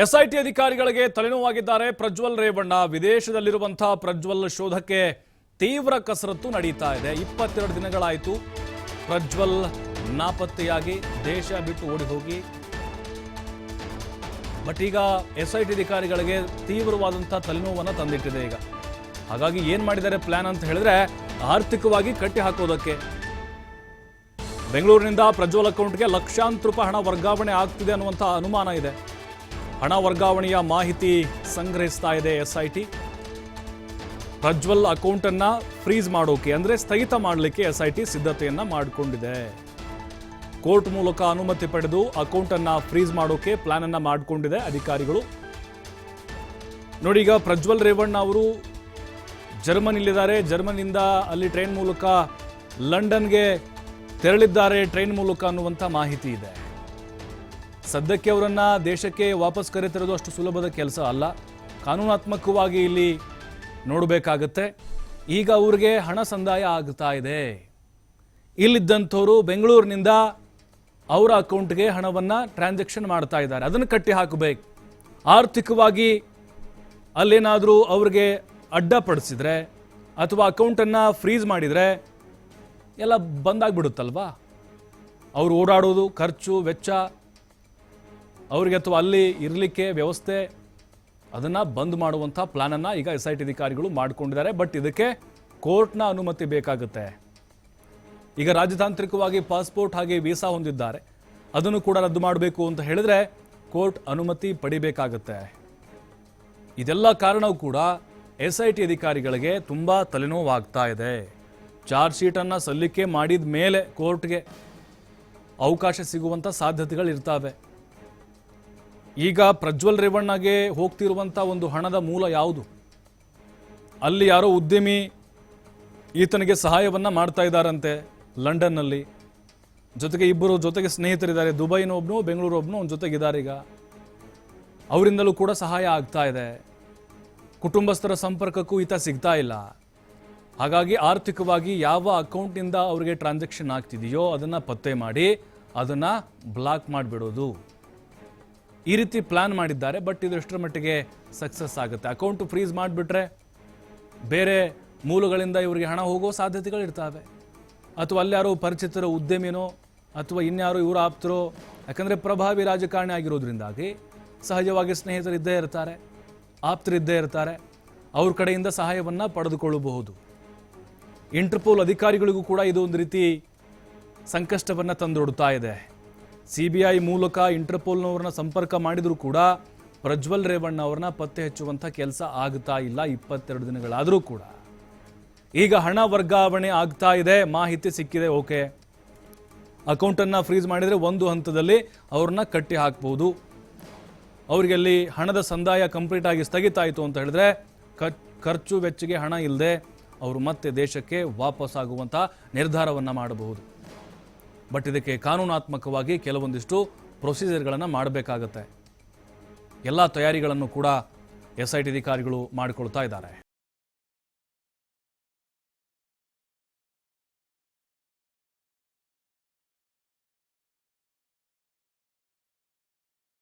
SIT ಅಧಿಕಾರಿಗಳಿಗೆ ತಲೆನೋವಾಗಿದ್ದಾರೆ ಪ್ರಜ್ವಲ್ ರೇವಣ್ಣ. ವಿದೇಶದಲ್ಲಿರುವಂತಹ ಪ್ರಜ್ವಲ್ ಶೋಧಕ್ಕೆ ತೀವ್ರ ಕಸರತ್ತು ನಡೀತಾ ಇದೆ. 22 ದಿನಗಳಾಯಿತು ಪ್ರಜ್ವಲ್ ನಾಪತ್ತೆಯಾಗಿ, ದೇಶ ಬಿಟ್ಟು ಓಡಿ ಹೋಗಿ. ಬಟ್ ಈಗ ಎಸ್ಐಟಿ ಅಧಿಕಾರಿಗಳಿಗೆ ತೀವ್ರವಾದಂತಹ ತಲೆನೋವನ್ನು ತಂದಿಟ್ಟಿದೆ. ಈಗ ಹಾಗಾಗಿ ಏನ್ ಮಾಡಿದ್ದಾರೆ ಪ್ಲಾನ್ ಅಂತ ಹೇಳಿದ್ರೆ, ಆರ್ಥಿಕವಾಗಿ ಕಟ್ಟಿ ಹಾಕೋದಕ್ಕೆ ಬೆಂಗಳೂರಿನಿಂದ ಪ್ರಜ್ವಲ್ ಅಕೌಂಟ್ಗೆ ಲಕ್ಷಾಂತರ ರೂಪಾಯಿ ಹಣ ವರ್ಗಾವಣೆ ಆಗ್ತಿದೆ ಅನ್ನುವಂಥ ಅನುಮಾನ ಇದೆ. ಹಣ ವರ್ಗಾವಣೆಯ ಮಾಹಿತಿ ಸಂಗ್ರಹಿಸ್ತಾ ಇದೆ ಎಸ್ಐಟಿ. ಪ್ರಜ್ವಲ್ ಅಕೌಂಟ್ ಅನ್ನ ಫ್ರೀಸ್ ಮಾಡೋಕೆ, ಅಂದ್ರೆ ಸ್ಥಗಿತ ಮಾಡಲಿಕ್ಕೆ ಎಸ್ಐಟಿ ಸಿದ್ಧತೆಯನ್ನ ಮಾಡಿಕೊಂಡಿದೆ. ಕೋರ್ಟ್ ಮೂಲಕ ಅನುಮತಿ ಪಡೆದು ಅಕೌಂಟ್ ಅನ್ನ ಫ್ರೀಸ್ ಮಾಡೋಕೆ ಪ್ಲಾನ್ ಅನ್ನ ಮಾಡಿಕೊಂಡಿದೆ ಅಧಿಕಾರಿಗಳು. ನೋಡಿ, ಈಗ ಪ್ರಜ್ವಲ್ ರೇವಣ್ಣ ಅವರು ಜರ್ಮನಿಲಿದ್ದಾರೆ. ಜರ್ಮನಿಯಿಂದ ಅಲ್ಲಿ ಟ್ರೈನ್ ಮೂಲಕ ಲಂಡನ್ಗೆ ತೆರಳಿದ್ದಾರೆ ಟ್ರೈನ್ ಮೂಲಕ ಅನ್ನುವಂಥ ಮಾಹಿತಿ ಇದೆ. ಸದ್ಯಕ್ಕೆ ಅವರನ್ನ ದೇಶಕ್ಕೆ ವಾಪಸ್ ಕರೆತರೋದು ಅಷ್ಟು ಸುಲಭದ ಕೆಲಸ ಅಲ್ಲ. ಕಾನೂನಾತ್ಮಕವಾಗಿ ಇಲ್ಲಿ ನೋಡಬೇಕಾಗತ್ತೆ. ಈಗ ಅವ್ರಿಗೆ ಹಣ ಸಂದಾಯ ಆಗ್ತಾ ಇದೆ. ಇಲ್ಲಿದ್ದಂಥವರು ಬೆಂಗಳೂರಿನಿಂದ ಅವರ ಅಕೌಂಟ್ಗೆ ಹಣವನ್ನು ಟ್ರಾನ್ಸಾಕ್ಷನ್ ಮಾಡ್ತಾ ಇದ್ದಾರೆ. ಅದನ್ನು ಕಟ್ಟಿ ಹಾಕಬೇಕು. ಆರ್ಥಿಕವಾಗಿ ಅಲ್ಲೇನಾದರೂ ಅವ್ರಿಗೆ ಅಡ್ಡಪಡಿಸಿದ್ರೆ ಅಥವಾ ಅಕೌಂಟನ್ನು ಫ್ರೀಸ್ ಮಾಡಿದರೆ ಎಲ್ಲ ಬಂದಾಗ್ಬಿಡುತ್ತಲ್ವಾ. ಅವರು ಓಡಾಡೋದು, ಖರ್ಚು ವೆಚ್ಚ ಅವರಿಗೆ ಅಥವಾ ಅಲ್ಲಿ ಇರಲಿಕ್ಕೆ ವ್ಯವಸ್ಥೆ, ಅದನ್ನು ಬಂದ್ ಮಾಡುವಂಥ ಪ್ಲಾನನ್ನು ಈಗ ಎಸ್ಐಟಿ ಅಧಿಕಾರಿಗಳು ಮಾಡಿಕೊಂಡಿದ್ದಾರೆ. ಬಟ್ ಇದಕ್ಕೆ ಕೋರ್ಟ್ನ ಅನುಮತಿ ಬೇಕಾಗುತ್ತೆ. ಈಗ ರಾಜತಾಂತ್ರಿಕವಾಗಿ ಪಾಸ್ಪೋರ್ಟ್ ಹಾಗೆ ವೀಸಾ ಹೊಂದಿದ್ದಾರೆ, ಅದನ್ನು ಕೂಡ ರದ್ದು ಮಾಡಬೇಕು ಅಂತ ಹೇಳಿದ್ರೆ ಕೋರ್ಟ್ ಅನುಮತಿ ಪಡಿಬೇಕಾಗತ್ತೆ. ಇದೆಲ್ಲ ಕಾರಣವೂ ಕೂಡ ಎಸ್ಐಟಿ ಅಧಿಕಾರಿಗಳಿಗೆ ತುಂಬ ತಲೆನೋವಾಗ್ತಾ ಇದೆ. ಚಾರ್ಜ್ ಶೀಟನ್ನು ಸಲ್ಲಿಕೆ ಮಾಡಿದ ಮೇಲೆ ಕೋರ್ಟ್ಗೆ ಅವಕಾಶ ಸಿಗುವಂಥ ಸಾಧ್ಯತೆಗಳಿರ್ತವೆ. ಈಗ ಪ್ರಜ್ವಲ್ ರೇವಣ್ಣಗೆ ಹೋಗ್ತಿರುವಂಥ ಒಂದು ಹಣದ ಮೂಲ ಯಾವುದು? ಅಲ್ಲಿ ಯಾರೋ ಉದ್ಯಮಿ ಈತನಿಗೆ ಸಹಾಯವನ್ನು ಮಾಡ್ತಾ ಇದ್ದಾರಂತೆ ಲಂಡನ್ನಲ್ಲಿ. ಜೊತೆಗೆ ಇಬ್ಬರು ಜೊತೆಗೆ ಸ್ನೇಹಿತರಿದ್ದಾರೆ, ದುಬೈನೊಬ್ನು ಬೆಂಗಳೂರು ಒಬ್ನು ಒಂದು ಜೊತೆಗಿದ್ದಾರೆ. ಈಗ ಅವರಿಂದಲೂ ಕೂಡ ಸಹಾಯ ಆಗ್ತಾ ಇದೆ. ಕುಟುಂಬಸ್ಥರ ಸಂಪರ್ಕಕ್ಕೂ ಈತ ಸಿಗ್ತಾ ಇಲ್ಲ. ಹಾಗಾಗಿ ಆರ್ಥಿಕವಾಗಿ ಯಾವ ಅಕೌಂಟ್ನಿಂದ ಅವರಿಗೆ ಟ್ರಾನ್ಸಾಕ್ಷನ್ ಆಗ್ತಿದೆಯೋ ಅದನ್ನು ಪತ್ತೆ ಮಾಡಿ ಅದನ್ನು ಬ್ಲಾಕ್ ಮಾಡಿಬಿಡೋದು, ಈ ರೀತಿ ಪ್ಲಾನ್ ಮಾಡಿದ್ದಾರೆ. ಬಟ್ ಇದು ಎಷ್ಟರ ಮಟ್ಟಿಗೆ ಸಕ್ಸಸ್ ಆಗುತ್ತೆ? ಅಕೌಂಟ್ ಫ್ರೀಸ್ ಮಾಡಿಬಿಟ್ರೆ ಬೇರೆ ಮೂಲಗಳಿಂದ ಇವರಿಗೆ ಹಣ ಹೋಗೋ ಸಾಧ್ಯತೆಗಳಿರ್ತವೆ. ಅಥವಾ ಅಲ್ಲಿ ಯಾರೋ ಪರಿಚಿತರ ಉದ್ಯಮಿನೋ ಅಥವಾ ಇನ್ಯಾರೋ ಇವರ ಆಪ್ತರೋ, ಯಾಕಂದರೆ ಪ್ರಭಾವಿ ರಾಜಕಾರಣಿ ಆಗಿರೋದ್ರಿಂದಾಗಿ ಸಹಜವಾಗಿ ಸ್ನೇಹಿತರಿದ್ದೇ ಇರ್ತಾರೆ, ಆಪ್ತರಿದ್ದೇ ಇರ್ತಾರೆ. ಅವ್ರ ಕಡೆಯಿಂದ ಸಹಾಯವನ್ನು ಪಡೆದುಕೊಳ್ಳಬಹುದು. ಇಂಟರ್ಪೋಲ್ ಅಧಿಕಾರಿಗಳಿಗೂ ಕೂಡ ಇದು ಒಂದು ರೀತಿ ಸಂಕಷ್ಟವನ್ನು ತಂದೊಡ್ತಾ ಇದೆ. CBI ಮೂಲಕ ಇಂಟರ್ಪೋಲ್ನವ್ರನ್ನ ಸಂಪರ್ಕ ಮಾಡಿದರೂ ಕೂಡ ಪ್ರಜ್ವಲ್ ರೇವಣ್ಣ ಅವ್ರನ್ನ ಪತ್ತೆ ಹಚ್ಚುವಂಥ ಕೆಲಸ ಆಗ್ತಾ ಇಲ್ಲ. 22 ದಿನಗಳಾದರೂ ಕೂಡ ಈಗ ಹಣ ವರ್ಗಾವಣೆ ಆಗ್ತಾ ಇದೆ, ಮಾಹಿತಿ ಸಿಕ್ಕಿದೆ. ಓಕೆ, ಅಕೌಂಟನ್ನು ಫ್ರೀಸ್ ಮಾಡಿದರೆ ಒಂದು ಹಂತದಲ್ಲಿ ಅವ್ರನ್ನ ಕಟ್ಟಿ ಹಾಕ್ಬೋದು. ಅವರಿಗೆ ಅಲ್ಲಿ ಹಣದ ಸಂದಾಯ ಕಂಪ್ಲೀಟ್ ಆಗಿ ಸ್ಥಗಿತ ಆಯಿತು ಅಂತ ಹೇಳಿದ್ರೆ ಖರ್ಚು ವೆಚ್ಚಗೆ ಹಣ ಇಲ್ಲದೆ ಅವರು ಮತ್ತೆ ದೇಶಕ್ಕೆ ವಾಪಸ್ ಆಗುವಂಥ ನಿರ್ಧಾರವನ್ನು ಮಾಡಬಹುದು. ಬಟ್ ಇದಕ್ಕೆ ಕಾನೂನಾತ್ಮಕವಾಗಿ ಕೆಲವೊಂದಿಷ್ಟು ಪ್ರೊಸೀಜರ್ಗಳನ್ನು ಮಾಡಬೇಕಾಗತ್ತೆ. ಎಲ್ಲ ತಯಾರಿಗಳನ್ನು ಕೂಡ ಎಸ್ಐಟಿ ಅಧಿಕಾರಿಗಳು ಮಾಡಿಕೊಳ್ತಾ ಇದ್ದಾರೆ.